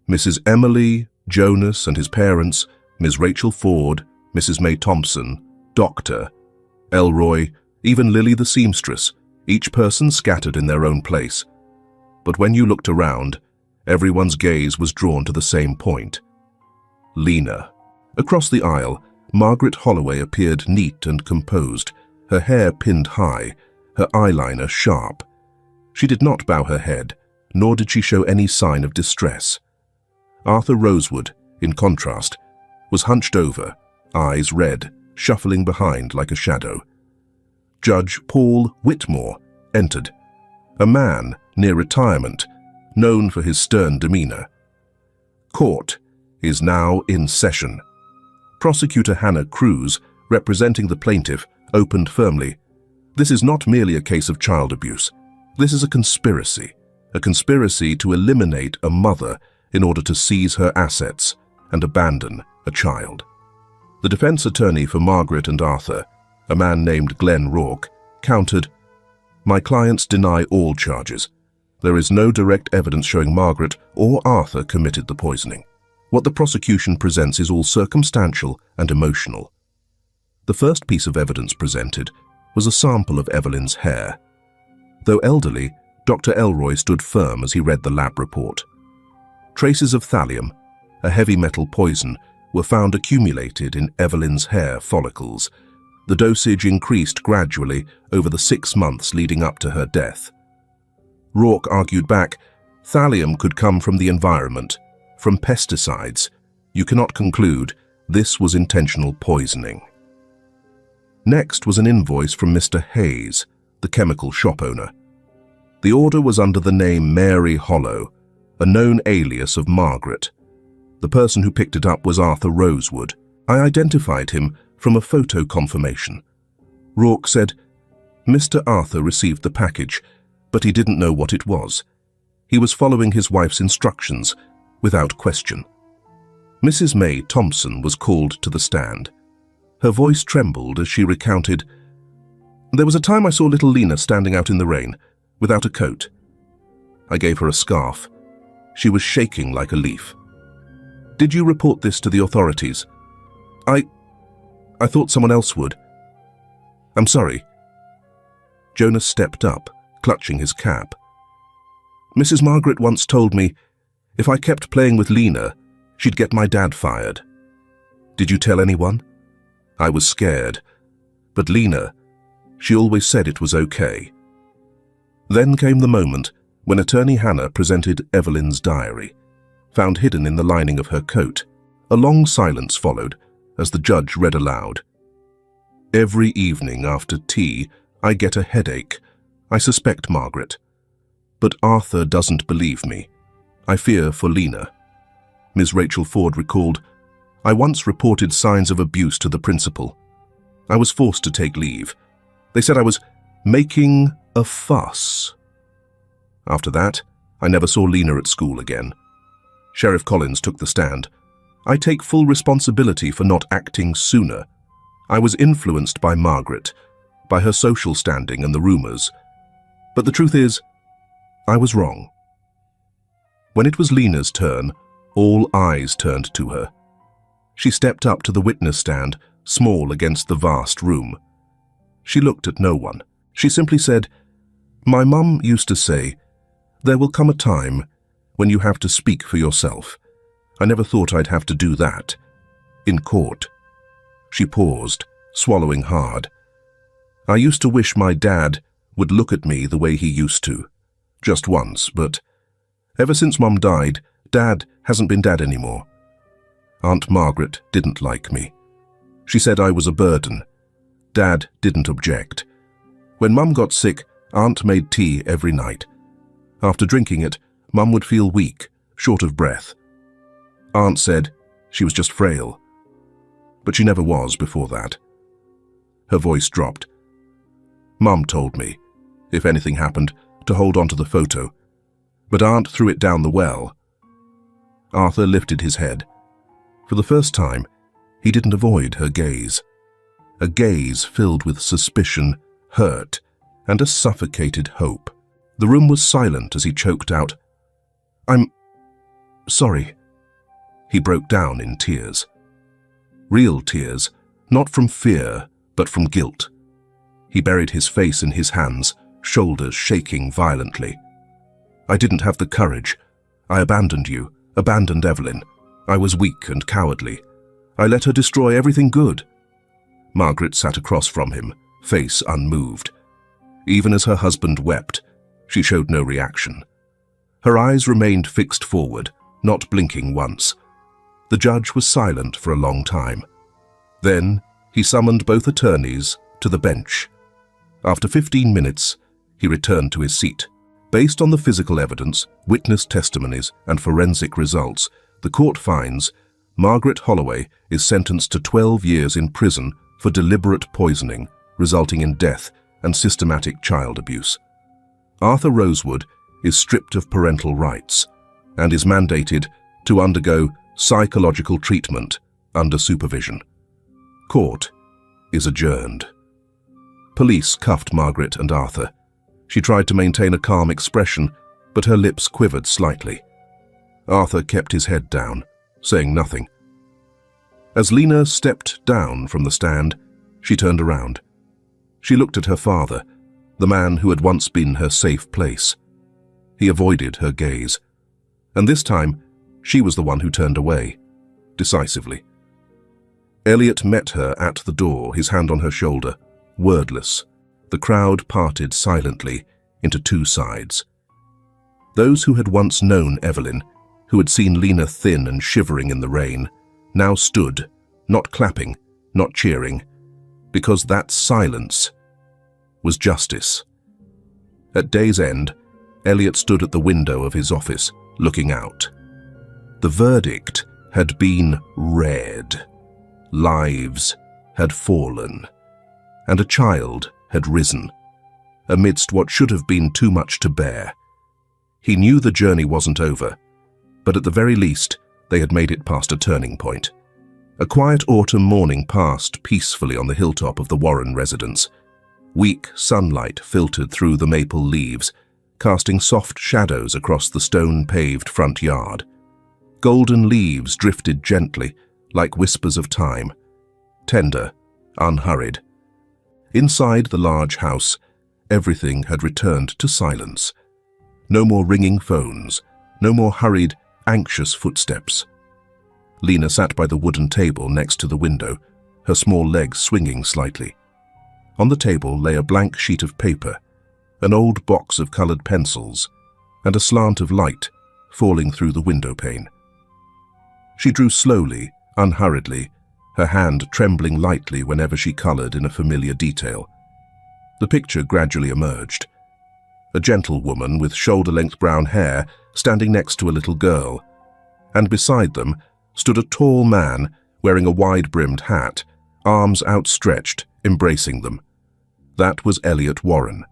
Mrs. Emily, Jonas and his parents, Ms. Rachel Ford, Mrs. May Thompson, Dr. Elroy, even Lily the seamstress, each person scattered in their own place. But when you looked around, everyone's gaze was drawn to the same point. Lena. Across the aisle, Margaret Holloway appeared neat and composed, her hair pinned high, her eyeliner sharp. She did not bow her head, nor did she show any sign of distress. Arthur Rosewood, in contrast, was hunched over, eyes red, shuffling behind like a shadow. Judge Paul Whitmore entered, a man near retirement, known for his stern demeanor. Court is now in session. Prosecutor Hannah Cruz, representing the plaintiff, opened firmly. This is not merely a case of child abuse. This is a conspiracy to eliminate a mother in order to seize her assets and abandon a child. The defense attorney for Margaret and Arthur, a man named Glenn Rourke, countered, "My clients deny all charges. There is no direct evidence showing Margaret or Arthur committed the poisoning. What the prosecution presents is all circumstantial and emotional." The first piece of evidence presented was a sample of Evelyn's hair. Though elderly, Dr. Elroy stood firm as he read the lab report. Traces of thallium, a heavy metal poison, were found accumulated in Evelyn's hair follicles. The dosage increased gradually over the 6 months leading up to her death. Rourke argued back, thallium could come from the environment, from pesticides. You cannot conclude this was intentional poisoning. Next was an invoice from Mr. Hayes, the chemical shop owner. The order was under the name Mary Hollow, a known alias of Margaret. The person who picked it up was Arthur Rosewood. I identified him from a photo confirmation. Rourke said, "Mr. Arthur received the package, but he didn't know what it was. He was following his wife's instructions, without question." Mrs. May Thompson was called to the stand. Her voice trembled as she recounted, "There was a time I saw little Lena standing out in the rain, without a coat. I gave her a scarf. She was shaking like a leaf. Did you report this to the authorities?" I thought someone else would. I'm sorry." Jonas stepped up, clutching his cap. "Mrs. Margaret once told me if I kept playing with Lena, she'd get my dad fired. Did you tell anyone?" "I was scared. But Lena, she always said it was okay." Then came the moment when Attorney Hannah presented Evelyn's diary, found hidden in the lining of her coat. A long silence followed as the judge read aloud. "Every evening after tea, I get a headache. I suspect Margaret. But Arthur doesn't believe me. I fear for Lena." Ms. Rachel Ford recalled, "I once reported signs of abuse to the principal. I was forced to take leave. They said I was making a fuss. After that, I never saw Lena at school again." Sheriff Collins took the stand. "I take full responsibility for not acting sooner. I was influenced by Margaret, by her social standing and the rumors. But the truth is, I was wrong." When it was Lena's turn, all eyes turned to her. She stepped up to the witness stand, small against the vast room. She looked at no one. She simply said, "My mum used to say, there will come a time when you have to speak for yourself. I never thought I'd have to do that. In court." She paused, swallowing hard. "I used to wish my dad would look at me the way he used to. Just once, but ever since Mum died, Dad hasn't been Dad anymore. Aunt Margaret didn't like me. She said I was a burden. Dad didn't object. When Mum got sick, Aunt made tea every night. After drinking it, Mum would feel weak, short of breath. Aunt said she was just frail. But she never was before that." Her voice dropped. "Mum told me, if anything happened, to hold on to the photo, but Aunt threw it down the well." Arthur lifted his head. For the first time, he didn't avoid her gaze. a gaze filled with suspicion, hurt, and a suffocated hope. The room was silent as he choked out, "I'm sorry." He broke down in tears. Real tears, not from fear, but from guilt. He buried his face in his hands, shoulders shaking violently. "I didn't have the courage. I abandoned you, abandoned Evelyn. I was weak and cowardly. I let her destroy everything good." Margaret sat across from him, face unmoved. Even as her husband wept, she showed no reaction. Her eyes remained fixed forward, not blinking once. The judge was silent for a long time. Then he summoned both attorneys to the bench. After 15 minutes, he returned to his seat. Based on the physical evidence, witness testimonies, and forensic results, the court finds Margaret Holloway is sentenced to 12 years in prison for deliberate poisoning, resulting in death and systematic child abuse. Arthur Rosewood is stripped of parental rights and is mandated to undergo psychological treatment under supervision. Court is adjourned. Police cuffed Margaret and Arthur. She tried to maintain a calm expression, but her lips quivered slightly. Arthur kept his head down, saying nothing. As Lena stepped down from the stand, she turned around. She looked at her father, the man who had once been her safe place. He avoided her gaze, and this time she was the one who turned away, decisively. Elliot met her at the door, his hand on her shoulder, wordless. The crowd parted silently into two sides. Those who had once known Evelyn, who had seen Lena thin and shivering in the rain, now stood, not clapping, not cheering, because that silence was justice. At day's end, Elliot stood at the window of his office, looking out. The verdict had been read. Lives had fallen, and a child had risen, amidst what should have been too much to bear. He knew the journey wasn't over, but at the very least, they had made it past a turning point. A quiet autumn morning passed peacefully on the hilltop of the Warren residence. Weak sunlight filtered through the maple leaves, casting soft shadows across the stone-paved front yard. Golden leaves drifted gently, like whispers of time, tender, unhurried. Inside the large house, everything had returned to silence. No more ringing phones, no more hurried, anxious footsteps. Lena sat by the wooden table next to the window, her small legs swinging slightly. On the table lay a blank sheet of paper, an old box of colored pencils, and a slant of light falling through the window pane. She drew slowly, unhurriedly, her hand trembling lightly whenever she colored in a familiar detail. The picture gradually emerged. A gentle woman with shoulder-length brown hair standing next to a little girl, and beside them stood a tall man wearing a wide-brimmed hat, arms outstretched, embracing them. That was Elliot Warren.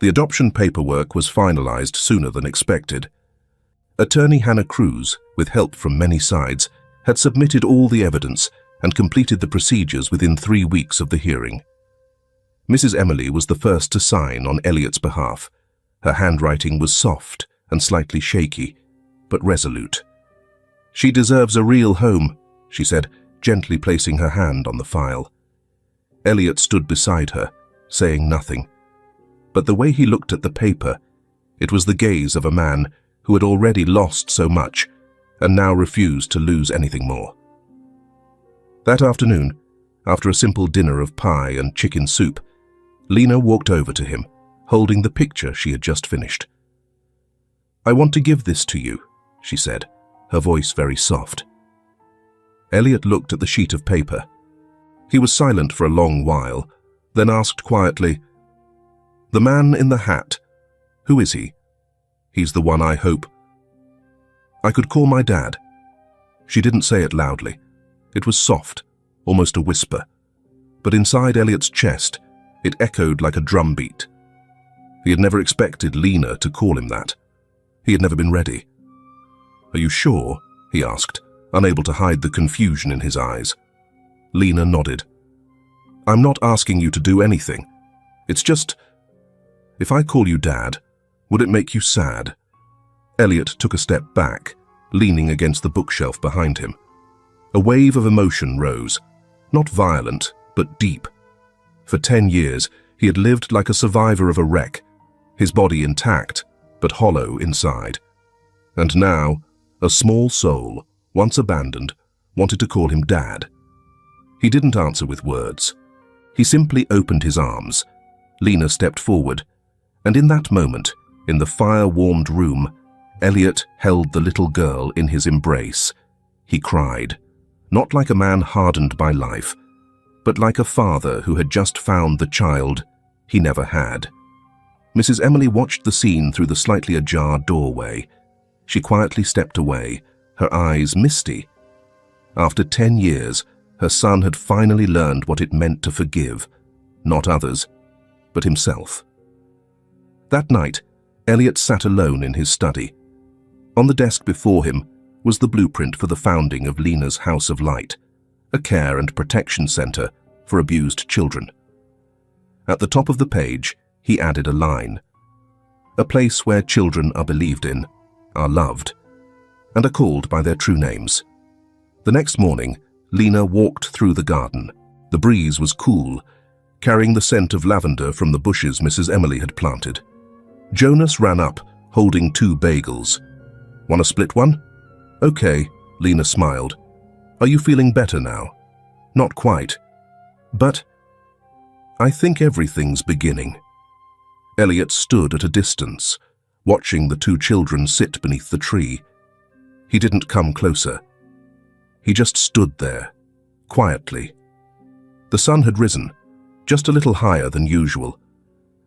The adoption paperwork was finalized sooner than expected. Attorney Hannah Cruz, with help from many sides, had submitted all the evidence and completed the procedures within 3 weeks of the hearing. Mrs. Emily was the first to sign on Elliot's behalf. Her handwriting was soft and slightly shaky, but resolute. "She deserves a real home," she said, gently placing her hand on the file. Elliot stood beside her, saying nothing. But the way he looked at the paper, it was the gaze of a man who had already lost so much and now refused to lose anything more. That afternoon, after a simple dinner of pie and chicken soup, Lena walked over to him, holding the picture she had just finished. "I want to give this to you," she said, her voice very soft. Elliot looked at the sheet of paper. He was silent for a long while, then asked quietly, "The man in the hat, who is he?" "He's the one I hope." "I could call my dad." She didn't say it loudly. It was soft, almost a whisper. But inside Elliot's chest, it echoed like a drumbeat. He had never expected Lena to call him that. He had never been ready. "Are you sure?" he asked, unable to hide the confusion in his eyes. Lena nodded. I'm not asking you to do anything. It's just, if I call you Dad, would it make you sad? Elliot took a step back, leaning against the bookshelf behind him. A wave of emotion rose, not violent, but deep. For 10 years, he had lived like a survivor of a wreck, his body intact, but hollow inside. And now, a small soul, once abandoned, wanted to call him Dad. He didn't answer with words. He simply opened his arms. Lena stepped forward, and in that moment, in the fire-warmed room, Elliot held the little girl in his embrace. He cried, not like a man hardened by life, but like a father who had just found the child he never had. Mrs. Emily watched the scene through the slightly ajar doorway. She quietly stepped away, her eyes misty. After 10 years, her son had finally learned what it meant to forgive, not others, but himself. That night, Elliot sat alone in his study. On the desk before him was the blueprint for the founding of Lena's House of Light, a care and protection center for abused children. At the top of the page, he added a line: a place where children are believed in, are loved, and are called by their true names. The next morning, Lena walked through the garden. The breeze was cool, carrying the scent of lavender from the bushes Mrs. Emily had planted. Jonas ran up, holding 2 bagels. Want to split one? Okay, Lena smiled. Are you feeling better now? Not quite. But I think everything's beginning. Elliot stood at a distance, watching the 2 children sit beneath the tree. He didn't come closer. He just stood there, quietly. The sun had risen, just a little higher than usual,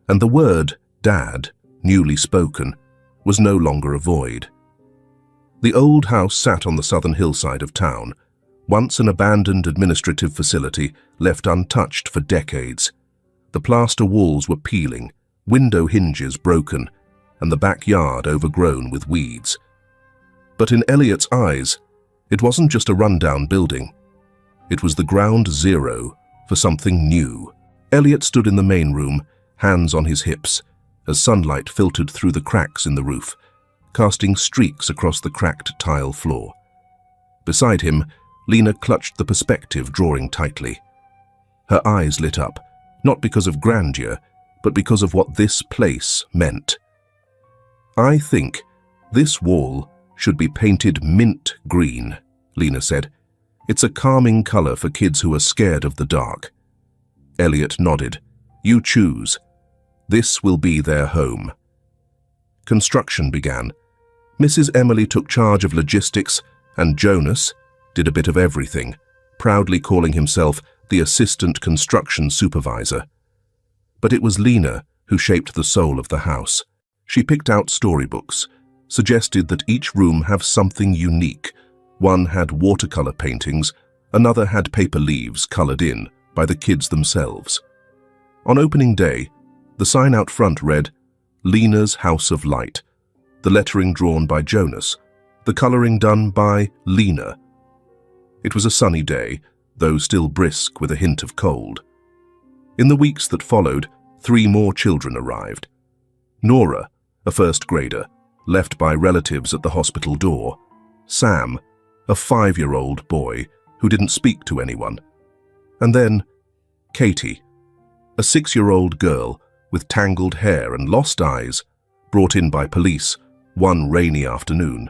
and the word Dad, newly spoken, was no longer a void. The old house sat on the southern hillside of town, once an abandoned administrative facility left untouched for decades. The plaster walls were peeling, window hinges broken, and the backyard overgrown with weeds. But in Elliot's eyes, it wasn't just a rundown building. It was the ground zero for something new. Elliot stood in the main room, hands on his hips, as sunlight filtered through the cracks in the roof, casting streaks across the cracked tile floor. Beside him, Lena clutched the perspective drawing tightly. Her eyes lit up, not because of grandeur, but because of what this place meant. I think this wall should be painted mint green, Lena said. It's a calming color for kids who are scared of the dark. Elliot nodded. You choose. This will be their home. Construction began. Mrs. Emily took charge of logistics, and Jonas did a bit of everything, proudly calling himself the assistant construction supervisor. But it was Lena who shaped the soul of the house. She picked out storybooks, suggested that each room have something unique. One had watercolor paintings, another had paper leaves colored in by the kids themselves. On opening day, the sign out front read, Lena's House of Light, the lettering drawn by Jonas, the coloring done by Lena. It was a sunny day, though still brisk with a hint of cold. In the weeks that followed, 3 more children arrived. Nora, a first grader, left by relatives at the hospital door. Sam, a 5-year-old boy who didn't speak to anyone. And then Katie, a 6-year-old girl with tangled hair and lost eyes, brought in by police one rainy afternoon.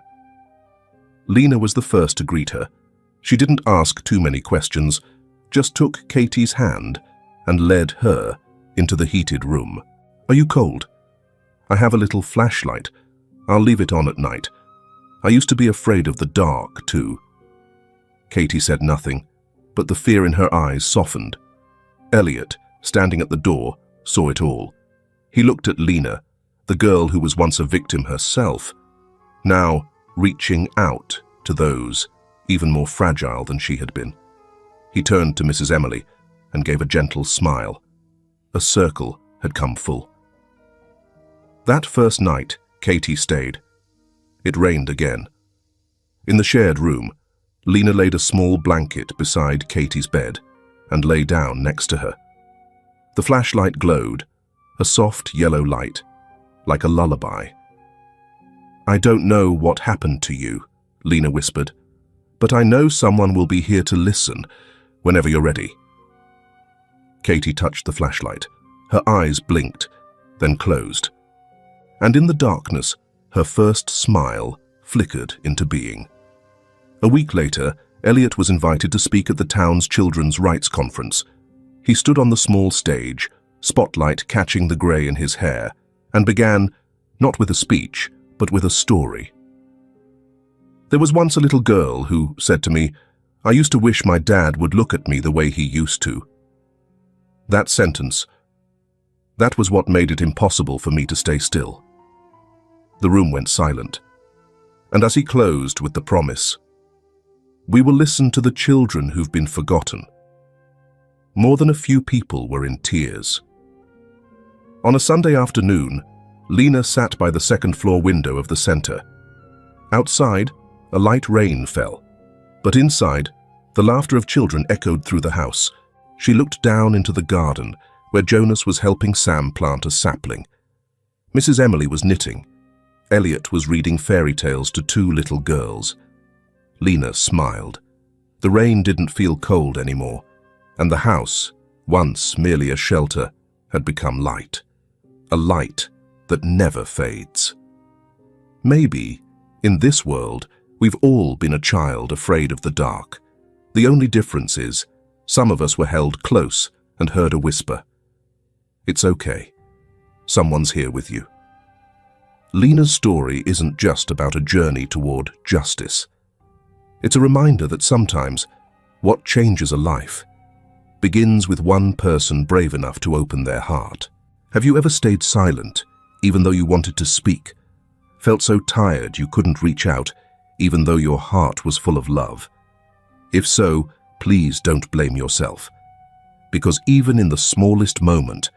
Lena was the first to greet her. She didn't ask too many questions, just took Katie's hand and led her into the heated room. Are you cold? I have a little flashlight. I'll leave it on at night. I used to be afraid of the dark, too. Katie said nothing, but the fear in her eyes softened. Elliot, standing at the door, saw it all. He looked at Lena, the girl who was once a victim herself, now reaching out to those even more fragile than she had been. He turned to Mrs. Emily and gave a gentle smile. A circle had come full. That first night, Katie stayed. It rained again. In the shared room, Lena laid a small blanket beside Katie's bed. and lay down next to her. The flashlight glowed, a soft yellow light, like a lullaby. "I don't know what happened to you," Lena whispered, "but I know someone will be here to listen whenever you're ready." Katie touched the flashlight. Her eyes blinked, then closed. And in the darkness, her first smile flickered into being. A week later, Elliot was invited to speak at the town's children's rights conference. He stood on the small stage, spotlight catching the grey in his hair, and began, not with a speech, but with a story. "There was once a little girl who said to me, 'I used to wish my dad would look at me the way he used to.' That sentence, that was what made it impossible for me to stay still." The room went silent, and as he closed with the promise, "We will listen to the children who've been forgotten," more than a few people were in tears. On a Sunday afternoon, Lena sat by the second-floor window of the center. Outside, a light rain fell, but inside, the laughter of children echoed through the house. She looked down into the garden, where Jonas was helping Sam plant a sapling. Mrs. Emily was knitting. Elliot was reading fairy tales to two little girls. Lena smiled. The rain didn't feel cold anymore, and the house, once merely a shelter, had become light. A light that never fades. Maybe, in this world, we've all been a child afraid of the dark. The only difference is, some of us were held close and heard a whisper. It's okay. Someone's here with you. Lena's story isn't just about a journey toward justice. It's a reminder that sometimes what changes a life begins with one person brave enough to open their heart. Have you ever stayed silent, even though you wanted to speak? Felt so tired you couldn't reach out, even though your heart was full of love? If so, please don't blame yourself. Because even in the smallest moment,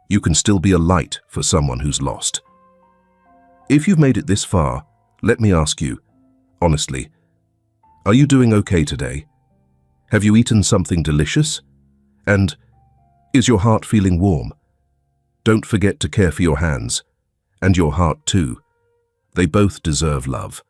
you can still be a light for someone who's lost. If you've made it this far, let me ask you, honestly, are you doing okay today? Have you eaten something delicious? And is your heart feeling warm? Don't forget to care for your hands, and your heart too. They both deserve love.